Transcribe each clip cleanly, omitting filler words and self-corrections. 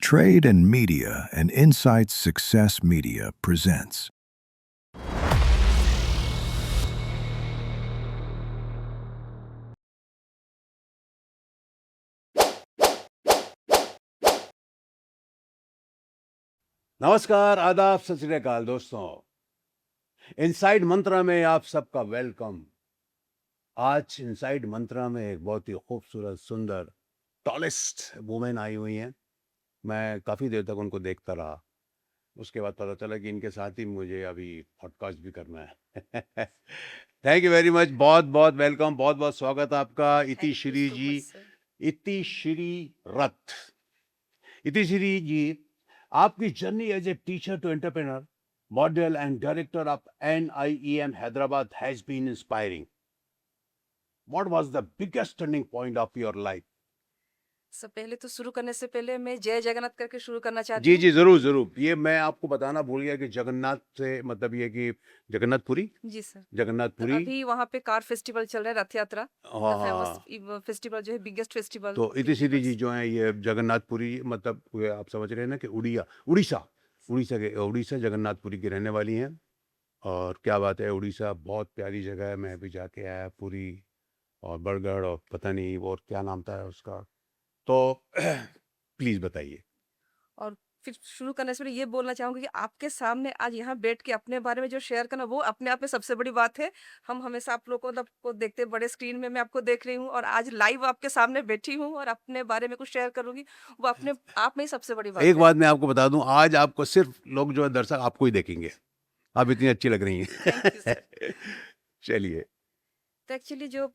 Trade and Media and Insights Success Media presents. नमस्कार, आदाब, सत श्री अकाल दोस्तों। इनसाइड मंत्रा में आप सबका वेलकम। आज इनसाइड मंत्रा में एक बहुत ही खूबसूरत, सुंदर, टॉलेस्ट वुमेन आई हुई हैं। मैं काफ़ी देर तक उनको देखता रहा। उसके बाद पता चला कि इनके साथ ही मुझे अभी पॉडकास्ट भी करना है। Thank you very much. बहुत बहुत वेलकम, बहुत बहुत स्वागत आपका इतिश्री जी, इतिश्री रथ। इतिश्री जी, आपकी journey as a teacher to entrepreneur, model and director of NIEM Hyderabad has been inspiring. What was the biggest turning point of your life? सब पहले तो शुरू करने से पहले मैं जय जगन्नाथ करके शुरू करना चाहती जी हूँ। जी, जरूर जरूर। ये मैं आपको बताना भूल गया कि जगन्नाथ से मतलब ये कि जगन्नाथपुरी, जी सर। तो जगन्नाथपुरी। अभी वहाँ पे कार फेस्टिवल चल रहा है, रथ यात्रा, हाँ फेमस फेस्टिवल जो है, बिगेस्ट फेस्टिवल। तो इतिश्री जी जो है ये जगन्नाथपुरी, मतलब ये आप समझ रहे हैं ना कि उड़ीसा उड़ीसा जगन्नाथपुरी की रहने वाली हैं। और क्या बात है, उड़ीसा बहुत प्यारी जगह है। मैं भी जाके आया, पुरी और बरगढ़ और पता नहीं और क्या नाम था उसका। तो प्लीज बताइए। और फिर शुरू करने से पहले ये बोलना चाहूंगी कि आपके सामने आज यहाँ बैठ के अपने बारे में जो शेयर करना, वो अपने आप में सबसे बड़ी बात है। हम हमेशा आप लोगों को देखते हैं बड़े स्क्रीन में, मैं आपको देख रही हूँ और आज लाइव आपके सामने बैठी हूँ और अपने बारे में कुछ शेयर करूंगी, वो अपने आप में ही सबसे बड़ी बात एक है। बात मैं आपको बता दूं, आज आपको सिर्फ लोग जो है दर्शक आपको ही देखेंगे। आप इतनी अच्छी लग रही थैंक यू हैं। सर। चलिए तो एक्चुअली जो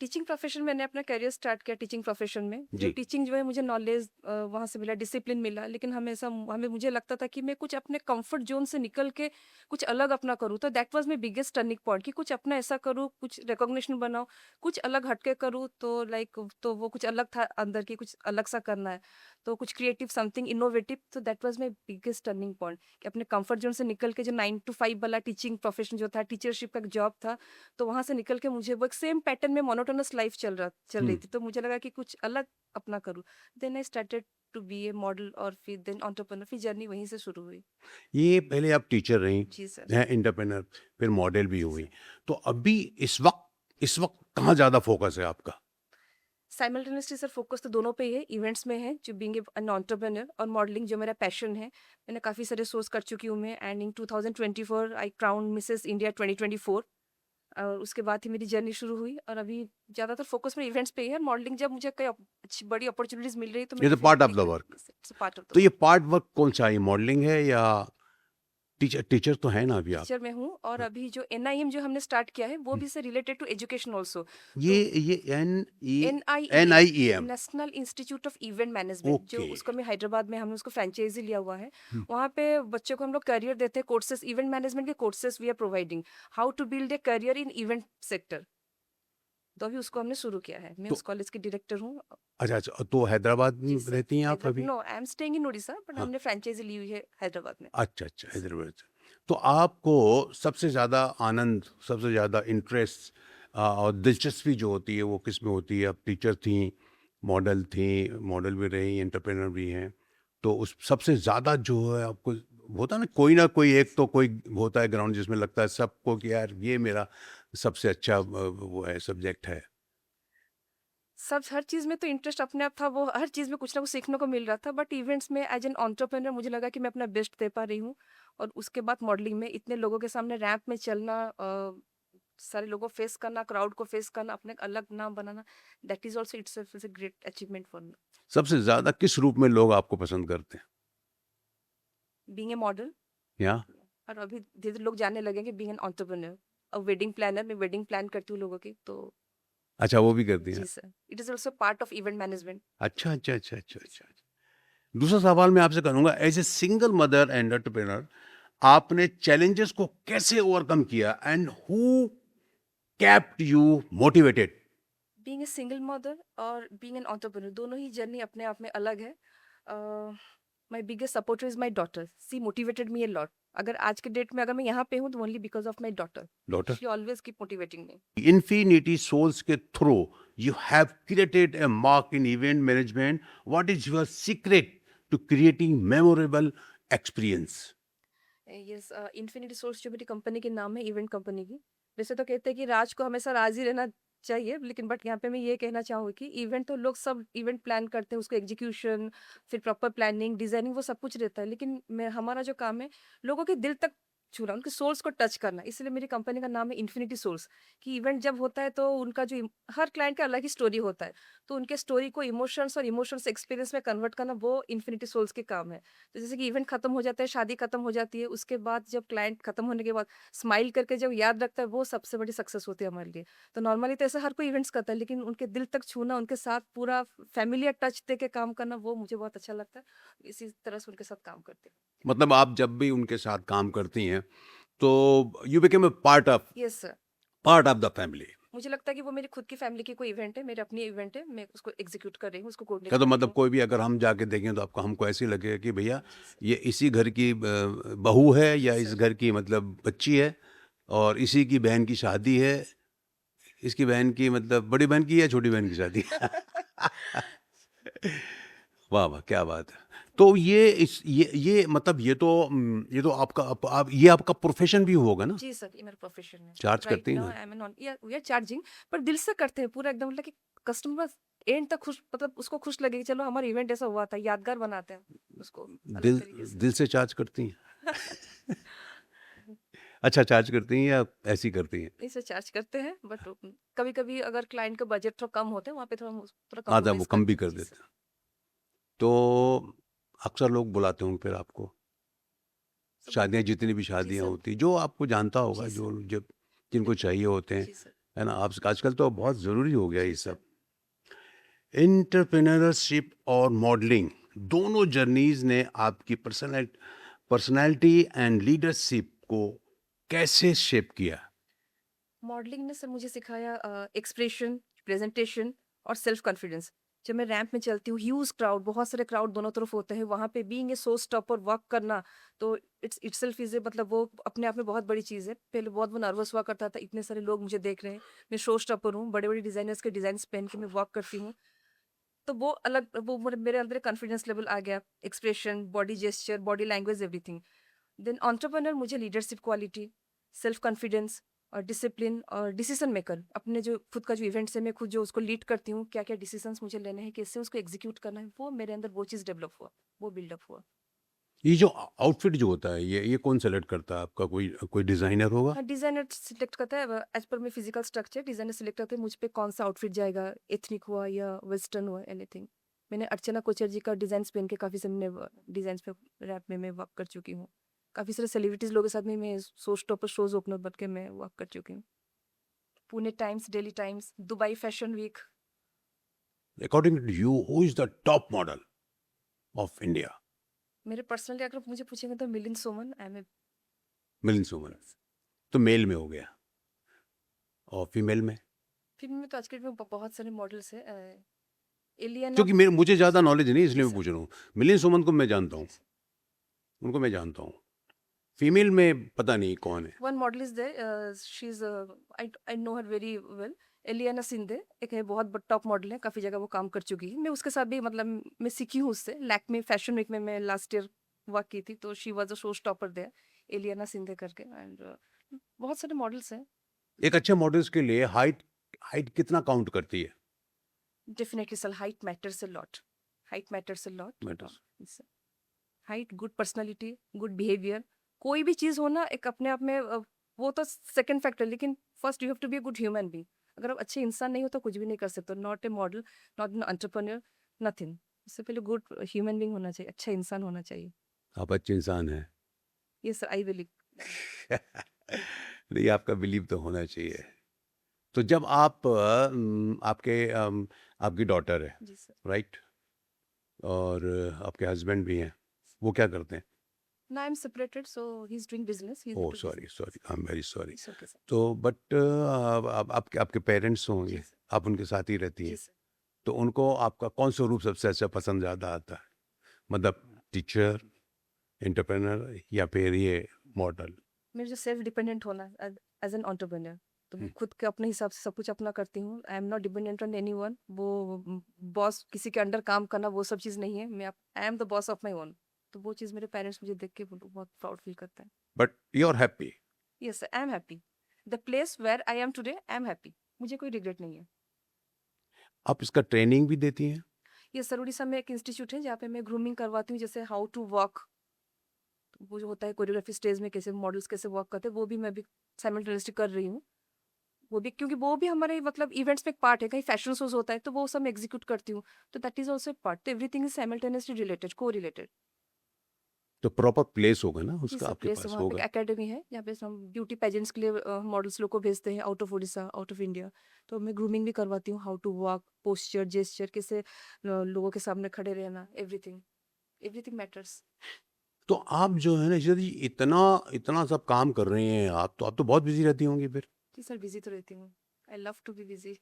टीचिंग प्रोफेशन, मैंने अपना करियर स्टार्ट किया टीचिंग प्रोफेशन में। जो जी। टीचिंग जो है, मुझे नॉलेज वहाँ से मिला, डिसिप्लिन मिला, लेकिन हमेशा हमें मुझे लगता था कि मैं कुछ अपने कंफर्ट जोन से निकल के कुछ अलग अपना करूँ। तो that was my biggest turning point कि कुछ अपना ऐसा करूँ, कुछ रिकॉग्निशन बनाओ, कुछ अलग हटके करूँ। तो लाइक तो वो कुछ अलग था अंदर की, कुछ अलग सा करना है, तो कुछ क्रिएटिव, समथिंग इनोवेटिव। तो that was my biggest turning point कि अपने कंफर्ट जोन से निकल के, जो 9 to 5 वाला टीचिंग प्रोफेशन जो था, टीचरशिप का जॉब था, तो वहां से निकल के मुझे वो एक सेम पैटर्न में मोनोटोनस लाइफ चल रही थी। तो मुझे लगा कि कुछ अलग अपना करूँ। Then I started to be a model, और फिर देन एंटरप्रेन्योर, फिर जर्नी वहीं से शुरू हुई। ये पहले आप टीचर रही जी सर। हैं, एंटरप्रेन्योर, फिर मॉडल भी जी हुई। सर। तो अभी इस वक्त कहाँ ज्यादा फोकस है आपका? साइमल्टेनियसली सर, फोकस तो दोनों पे ही है। इवेंट्स में है, जो बीइंग एन एंटरप्रेन्योर, और मॉडलिंग जो मेरा पैशन है। मैंने काफ़ी सारे शोज कर चुकी हूँ मैं, and in 2024 I crown Mrs India 2024। और उसके बाद ही मेरी जर्नी शुरू हुई, और अभी ज़्यादातर फोकस मेरे इवेंट्स पे ही है। मॉडलिंग जब मुझे कोई अच्छी बड़ी अपॉर्चुनिटीज मिल रही है, तो मैं ये तो पार्ट ऑफ डेफिनेटली द करती वर्क। हूँ। इट्स पार्ट ऑफ द तो ये वर्क। पार्ट वर्क कौन सा है, मॉडलिंग है या टीचर? टीचर तो है ना अभी आप। टीचर में हूँ, और अभी जो NIM जो हमने स्टार्ट किया है, वो भी से रिलेटेड टू एजुकेशन ऑल्सो। तो ये NIEM, NIEM। National institute of event management, जो ओके। उसको मैं हैदराबाद में, हमने उसको फ्रेंचाइजी लिया हुआ है। वहाँ पे बच्चों को हम लोग करियर देते हैं, कोर्सेज, इवेंट मैनेजमेंट के courses we are providing, how to build a career in event sector. तो अभी उसको हमने शुरू किया है। मैं तो उस कॉलेज की डायरेक्टर हूँ। अच्छा अच्छा, तो हैदराबाद जी में सर। रहती हैं आप अभी? No, I am staying in Orissa, but हाँ। हमने फ्रेंचाइजी ली हुई है हैदराबाद में। अच्छा अच्छा, हैदराबाद से। तो आपको सबसे ज़्यादा आनंद, सबसे ज़्यादा इंटरेस्ट और दिलचस्पी जो होती है वो किस में होती है? आप टीचर थी, मॉडल भी रही, एंटरप्रेन्योर भी हैं। तो उस सबसे ज़्यादा जो है आपको होता है ना कोई एक तो कोई होता है ग्राउंड जिसमें लगता है सबको कि यार ये मेरा सबसे अच्छा वो है, सब्जेक्ट है। सब हर चीज़ में तो इंटरेस्ट अपने आप था, वो हर चीज़ में कुछ ना कुछ सीखने को मिल रहा था, बट इवेंट्स में एज एन एंटरप्रेन्योर मुझे लगा कि मैं अपना बेस्ट दे पा रही हूँ। और उसके बाद मॉडलिंग में इतने लोगों के सामने रैंप में चलना, सारे लोगों फेस करना, क्राउड को फेस करना, अपने एक अलग नाम बनाना, that is also it's a great achievement for me. सबसे ज़्यादा किस रूप में लोग आपको पसंद करते हैं? बीइंग ए मॉडल, या और अभी धीरे धीरे लोग जानने लगे कि बीइंग एन एंटरप्रेन्योर, और वेडिंग प्लानर, मैं वेडिंग प्लान करती हूँ लोगों की। तो अच्छा, वो भी करती हैं? जी sir, it is also part of event management. अच्छा अच्छा अच्छा अच्छा अच्छा अच्छा। दूसरा सवाल मैं आपसे करूंगा, as a single mother and entrepreneur आपने चैलेंजेस को कैसे ओवरकम किया and who kept you motivated? Being a single mother और बीइंग एन एंटरप्रेन्योर, दोनों ही जर्नी अपने आप में अलग है। My biggest supporter is my daughter, she motivated me a lot. अगर आज के डेट में अगर मैं यहाँ पे हूँ, तो only because of my daughter. Daughter, she always keep motivating me. Infinity Souls के through you have created a mark in event management. What is your secret to creating memorable experience? Yes, Infinity Source जो मेरी company के नाम है, event company की। वैसे तो कहते हैं कि राज को हमेशा राज ही रहना चाहिए, लेकिन बट यहाँ पे मैं ये कहना चाहूँगी कि इवेंट तो लोग सब इवेंट प्लान करते हैं, उसको एग्जीक्यूशन, फिर प्रॉपर प्लानिंग, डिजाइनिंग, वो सब कुछ रहता है, लेकिन मैं हमारा जो काम है लोगों के दिल तक छूना, उनके सोल्स को टच करना। इसलिए मेरी कंपनी का नाम है इन्फिनिटी सोल्स। कि इवेंट जब होता है तो उनका जो हर क्लाइंट का अलग ही स्टोरी होता है, तो उनके स्टोरी को इमोशंस और इमोशंस एक्सपीरियंस में कन्वर्ट करना, वो इन्फिनिटी सोल्स के काम है। तो जैसे कि इवेंट खत्म हो जाता है, शादी खत्म हो जाती है, उसके बाद जब क्लाइंट खत्म होने के बाद स्माइल करके जब याद रखता है, वो सबसे बड़ी सक्सेस होती है हमारे लिए। तो नॉर्मली तो ऐसा हर कोई इवेंट्स करता है, लेकिन उनके दिल तक छूना, उनके साथ पूरा फैमिलियर टच दे के काम करना, वो मुझे बहुत अच्छा लगता है। इसी तरह से उनके साथ काम करते हैं। मतलब आप जब भी उनके साथ काम करती हैं तो you become a yes sir. Part of the family. मुझे लगता है कि वो मेरी खुद की फैमिली की कोई इवेंट है, मेरी अपनी इवेंट है, मैं उसको एग्जीक्यूट कर रही हूँ, उसको कोऑर्डिनेट क्या तो कर रही मतलब हूँ। कोई भी अगर हम जाके देखें तो आपको हमको ऐसे लगेगा कि भैया जी सर। ये इसी घर की बहू है या जी इस सर। घर की मतलब बच्ची है और इसी की बहन की शादी है, इसकी बहन की मतलब बड़ी बहन की या छोटी बहन की शादी। वाह वाह क्या बात है। तो ये मतलब ये तो आपका आप ये आपका प्रोफेशन भी होगा ना? जी सर, ये मेरा प्रोफेशन है। चार्ज राइट करती हैं नाउ ना? I am non, we are charging, पर दिल से करते हैं पूरा, एकदम मतलब कि कस्टमर एंड तक खुश, मतलब उसको खुश लगे कि चलो हमारा इवेंट ऐसा हुआ था, यादगार बनाते हैं उसको अलग दिल तरीके से। दिल से चार्ज करती हैं? अच्छा चार्ज करती हैं या ऐसी करती हैं? इसे चार्ज करते हैं, बट कभी कभी अगर क्लाइंट का बजट थोड़ा कम होता है, वहाँ पे थोड़ा थोड़ा आधा वो कॉम्प्रोमाइज कम भी करते हैं। कर जी देते सर। हैं। तो अक्सर लोग बुलाते होंगे फिर आपको, सब शादियाँ बोलते जितनी भी जी शादियाँ सर। होती जो आपको जानता होगा जी जो सर। जब जिनको चाहिए होते हैं, जी सर। है ना? आप आजकल तो बहुत ज़रूरी हो गया जी ये सर। सब। एंटरप्रेन्योरशिप और मॉडलिंग दोनों जर्नीज़ ने आपकी पर्सनैलिटी एंड लीडरशिप को कैसे शेप किया? मॉडलिंग ने सर मुझे सिखाया एक्सप्रेशन, प्रेजेंटेशन और सेल्फ कॉन्फिडेंस। जब मैं रैंप में चलती हूँ, ह्यूज क्राउड, बहुत सारे क्राउड दोनों तरफ होते हैं, वहाँ पे बीइंग ए सो स्टॉप और वर्क करना, तो इट्स इटसेल्फ इज ए, मतलब वो अपने आप में बहुत बड़ी चीज़ है। पहले बहुत वो नर्वस हुआ करता था, इतने सारे लोग मुझे देख रहे हैं, मैं शो स्टॉपर हूँ, बड़े बड़े डिजाइनर्स के डिजाइन पहन के मैं वर्क करती हूँ। तो वो अलग, वो मेरे अंदर कॉन्फिडेंस लेवल आ गया, expression, body gesture, body language, everything. Then entrepreneur मुझे लीडरशिप क्वालिटी, सेल्फ कॉन्फिडेंस और डिसिप्लिन और डिसीजन मेकर, अपने जो खुद का जो इवेंट्स है, मैं खुद जो उसको लीड करती हूँ, क्या क्या डिसीजंस मुझे लेने हैं, कैसे उसको एग्जीक्यूट करना है, वो मेरे अंदर वो चीज़ डेवलप हुआ, वो बिल्डअप हुआ। ये जो आउटफिट जो होता है ये कौन सेलेक्ट करता है आपका? कोई कोई डिज़ाइनर होगा? हाँ, डिजाइनर सिलेक्ट करता है as per my physical structure, designer select करते हैं मुझ पे कौन सा आउटफिट जाएगा, एथनिक हुआ या वेस्टर्न हुआ, एनीथिंग। मैंने अर्चना कोचर जी का डिजाइन पहन के काफ़ी से मैंने डिजाइन पे रैप में मैं वर्क कर चुकी हूँ। काफ़ी सारे सेलिब्रिटीज लोगों के साथ में मैं शो स्टॉपर, शोज ओपनर बन के मैं वर्क कर चुकी हूँ। Pune times, daily times, Dubai fashion week. According to you who is the top model of India? मेरे पर्सनली अगर मुझे पूछेंगे तो Milind Soman, I am a. Milind Soman. तो मेल में हो गया और फीमेल में? फिल्म में तो आज के डेट में बहुत सारे मॉडल्स हैं। एलियाना। क्योंकि मेरे मुझे ज़्यादा नॉलेज नहीं जी इसलिए मैं सर। पूछ रहा हूँ। मिलिंद सोमन को मैं जानता जी हूँ, सर। उनको मैं जानता हूँ। फीमेल में पता नहीं कौन है। One model is there, she is, I know her very well. Eliana Sindhe एक है, बहुत टॉप मॉडल है, काफ़ी जगह वो काम कर चुकी है, मैं उसके साथ भी मतलब मैं सीखी हूँ उससे। लैक्मे फैशन वीक में मैं लास्ट ईयर वर्क की थी, तो she was a showstopper there, Eliana Sindhe करके। एंड बहुत सारे मॉडल्स हैं। एक अच्छे मॉडल्स के लिए हाइट हाइट कितना काउंट करती है? Definitely sir, height matters a lot, height matters a lot. Matters. Height, good personality, good behaviour, कोई भी चीज़ हो ना एक अपने आप में, वो तो सेकंड फैक्टर, लेकिन first you have to be a good human being. अगर आप अच्छे इंसान नहीं हो तो कुछ भी नहीं कर सकते, not a model, not an entrepreneur, nothing. इससे पहले गुड ह्यूमन बीइंग होना चाहिए, अच्छा इंसान होना चाहिए। आप अच्छे इंसान हैं। ये सर, आई बिलीव। नहीं आपका बिलीव तो होना चाहिए। तो जब आप आपकी डॉटर है, जी सर। राइट? और आपके हस्बैंड भी हैं, वो क्या करते हैं? ना I M separated, so he is doing business, he is oh into sorry business. Sorry I am very sorry. It's okay sir. तो बट आपके पेरेंट्स जी होंगे, सर। आप उनके साथ ही रहती जी हैं, सर। तो उनको आपका कौन सा रूप सबसे अच्छा पसंद ज़्यादा आता है? मतलब टीचर, एंटरप्रेन्योर या फिर ये मॉडल? मेरे जो सेल्फ डिपेंडेंट होना एज एन एंटरप्रेन्योर। तो मैं हम्म, खुद के अपने हिसाब से सब कुछ अपना करती हूँ। I am not dependent on anyone. वो बॉस किसी के अंडर काम करना वो सब चीज़ नहीं है। मैं I am the boss of my own. तो वो चीज़ मेरे पेरेंट्स मुझे देख के बहुत प्राउड फील करते हैं। But you are happy. Yes I am happy. The place where I am today I am happy. मुझे कोई रिग्रेट नहीं है। आप इसका ट्रेनिंग भी देती हैं? ये सर उड़ीसा में एक इंस्टीट्यूट है जहाँ पे मैं ग्रूमिंग करवाती हूँ, जैसे हाउ टू वॉक, वो जो होता है कोरियोग्राफी स्टेज में कैसे मॉडल्स कैसे वॉक करते हैं, वो भी मैं भी साइमल्टेनियसली कर रही हूँ। वो भी क्योंकि वो भी हमारे मतलब इवेंट्स में एक पार्ट है, कहीं फैशन शोज होता है तो वो सब मैं एग्जीक्यूट करती हूँ। तो दैट इज ऑल्सो पार्ट। तो एवरीथिंग इज साइमल्टेनियसली रिलेटेड, को रिलेटेड। तो प्रॉपर प्लेस होगा ना जी उसका सर, आपके प्लेस पास वहाँ पे होगा? एक एकेडमी है जहाँ पे हम ब्यूटी पेजेंट्स के लिए मॉडल्स लोग को भेजते हैं out of Orissa, out of India. तो मैं ग्रूमिंग भी करवाती हूँ, how to walk, posture, gesture, कैसे लोगों के सामने खड़े रहना, एवरीथिंग, एवरीथिंग मैटर्स। तो आप जो है ना यदि इतना इतना सब काम कर रही हैं आप तो बहुत बिजी रहती होंगी फिर। जी सर, बिजी तो रहती हूँ। I love to be busy.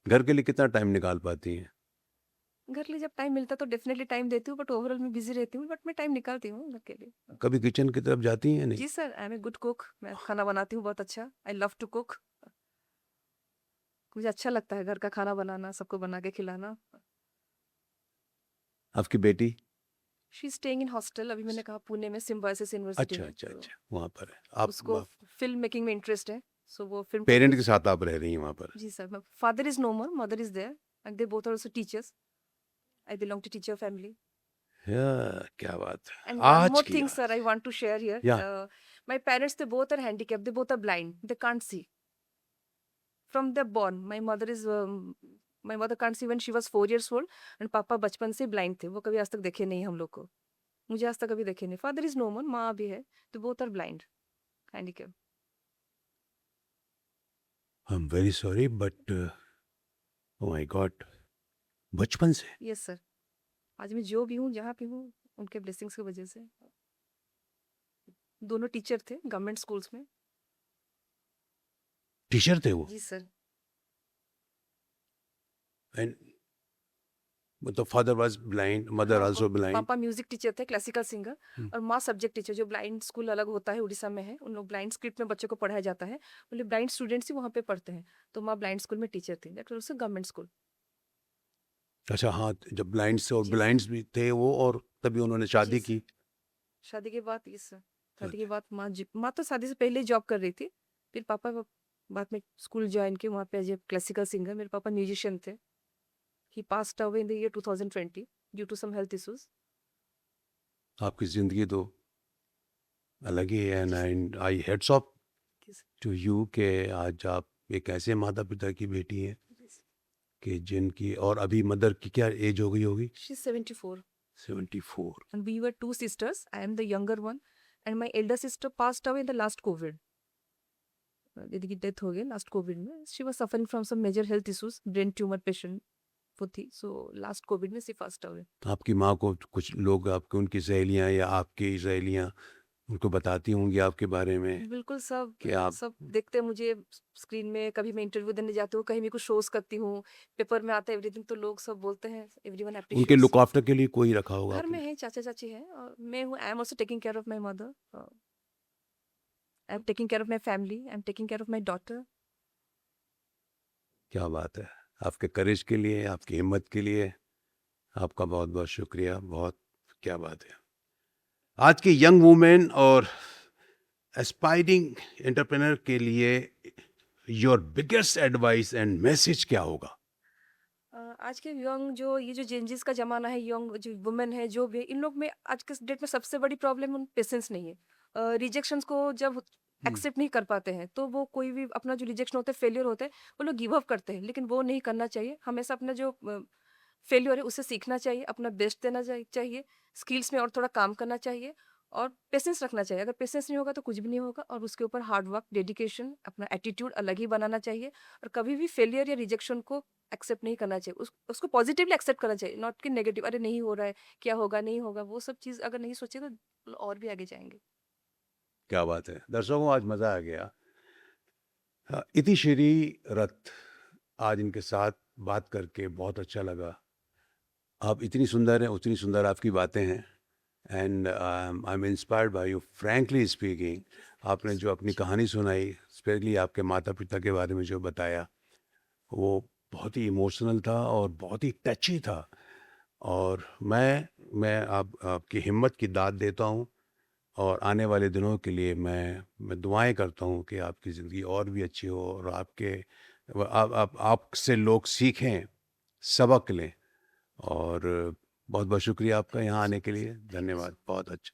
घर के लिए कितना टाइम निकाल पाती हैं? घर के लिए जब टाइम मिलता है तो डेफिनेटली टाइम देती हूँ, बट ओवरऑल मैं बिजी रहती हूँ, बट मैं टाइम निकालती हूँ घर के लिए। कभी किचन की तरफ जाती हैं नहीं? जी sir, I am a good cook. मैं खाना बनाती हूँ बहुत अच्छा। I love to cook. मुझे अच्छा लगता है घर का खाना बनाना, सबको बना के खिलाना। आपकी बेटी? She is staying in hostel. अभी मैंने कहा पुणे में सिम्बायोसिस यूनिवर्सिटी अच्छा में, अच्छा तो अच्छा, वहाँ पर है उसको आप? फिल्म मेकिंग में इंटरेस्ट है। सो वो फिल्म को पेरेंट फिर। के साथ आप रह रही हैं वहाँ पर? जी sir, father is no more, mother is there and they both are also teachers. I belong to teacher family. क्या बात है And one आज more की thing, sir, आज। I want to share here. या My parents, they both are handicapped. They both are blind. They can't see. From their born, my mother can't see when she was 4 years old, and पापा बचपन से blind थे। वो कभी आज तक देखे नहीं हम लोग को। मुझे आज तक कभी देखे नहीं। Father is no more, माँ भी है। तो both are blind, handicapped. I am very sorry but oh my God, बचपन से? Yes, sir. आज मैं जो भी हूँ, जहाँ भी हूँ, उनके blessings की वजह से। दोनों टीचर थे गवर्नमेंट स्कूल्स में। टीचर थे वो? जी सर। एंड मतलब फादर वाज ब्लाइंड, मदर हाँ, आल्सो ब्लाइंड? पापा म्यूजिक टीचर थे, क्लासिकल सिंगर। और माँ सब्जेक्ट टीचर। जो ब्लाइंड स्कूल अलग होता है उड़ीसा में है, उन लोग ब्लाइंड स्क्रिप्ट में बच्चों को पढ़ाया जाता है। बोले ब्लाइंड स्टूडेंट्स ही वहाँ पे पढ़ते हैं। तो माँ ब्लाइंड स्कूल में टीचर थी। That was government school. अच्छा हाँ, जब ब्लाइंड्स और जी सर। ब्लाइंड्स भी थे वो, और तभी उन्होंने जी शादी सर। की। शादी के बाद, ये सर, शादी के अच्छा बाद माँ तो शादी से पहले ही जॉब कर रही थी। फिर पापा बाद में स्कूल ज्वाइन किए वहाँ पे एज ए क्लासिकल सिंगर। मेरे पापा म्यूजिशियन थे। He passed away in the year 2020 due to some health issues. आपकी जिंदगी तो अलग ही है। जी sir. And I heads of जी सर। टू यू के आज आप एक ऐसे माता पिता की बेटी हैं जी सर। कि जिनकी, और अभी मदर की क्या एज हो गई होगी? She's 74. 74। And we were two sisters. I am the younger one, and my elder sister passed away in the last COVID. दीदी की डेथ हो गई लास्ट कोविड में। She was suffering from some major health issues, brain tumour patient वो थी। So last covid में she passed away. आपकी माँ को कुछ लोग, आपके उनकी सहेलियाँ या आपकी सहेलियाँ उनको बताती होंगी आपके बारे में बिल्कुल, सब कि आप सब देखते हैं मुझे स्क्रीन में। कभी मैं इंटरव्यू देने जाती हूँ, कहीं भी कुछ शोज करती हूँ, पेपर में आता है एवरीथिंग, तो लोग सब बोलते हैं, एवरीवन उनके अप्रिशिएट्स। लुक आफ्टर के लिए कोई रखा होगा घर में आपने? है, चाचा चाची है, और मैं हूँ। I am also taking care of my mother. I am taking care of my family. I am taking care of my daughter. क्या बात है। आपके करेज के लिए, आपकी हिम्मत के लिए आपका बहुत बहुत शुक्रिया। बहुत क्या बात है। आज की यंग वुमेन और एस्पायरिंग एंटरप्रेन्योर के लिए your biggest advice and message क्या होगा? आज के यंग, जो ये जो जेंजीज का जमाना है, यंग जो वुमेन है, जो भी है, इन लोग में आज के डेट में सबसे बड़ी प्रॉब्लम उन पेशेंस नहीं है। रिजेक्शंस को जब एक्सेप्ट नहीं कर पाते हैं, तो वो कोई भी अपना जो रिजेक्शन होता है, फेलियर होता है, वो लोग गिव अप करते हैं। लेकिन वो नहीं करना चाहिए। हमेशा अपना जो फेलियर है उससे सीखना चाहिए, अपना बेस्ट देना चाहिए, स्किल्स में और थोड़ा काम करना चाहिए, और पेशेंस रखना चाहिए। अगर पेशेंस नहीं होगा तो कुछ भी नहीं होगा। और उसके ऊपर हार्ड वर्क, डेडिकेशन, अपना एटीट्यूड अलग ही बनाना चाहिए। और कभी भी फेलियर या रिजेक्शन को एक्सेप्ट नहीं करना चाहिए। उसको पॉजिटिवली एक्सेप्ट करना चाहिए, नॉट कि नेगेटिव, अरे नहीं हो रहा है, क्या होगा, नहीं होगा। वो सब चीज़ अगर नहीं सोचे तो और भी आगे जाएंगे। क्या बात है। दर्शकों, आज मज़ा आ गया। इति श्री रथ, आज इनके साथ बात करके बहुत अच्छा लगा। आप इतनी सुंदर हैं, उतनी सुंदर आपकी बातें हैं। And I am inspired by you, frankly speaking. आपने जो अपनी कहानी सुनाई, स्पेशली आपके माता-पिता के बारे में जो बताया, वो बहुत ही इमोशनल था और बहुत ही टची था। और मैं आपकी हिम्मत की दाद देता हूँ और आने वाले दिनों के लिए मैं दुआएँ करता हूँ कि आपकी ज़िंदगी और भी अच्छी हो और आपके व आप आपसे लोग सीखें, सबक लें। और बहुत-बहुत शुक्रिया आपका यहाँ आने के लिए। धन्यवाद। बहुत अच्छा।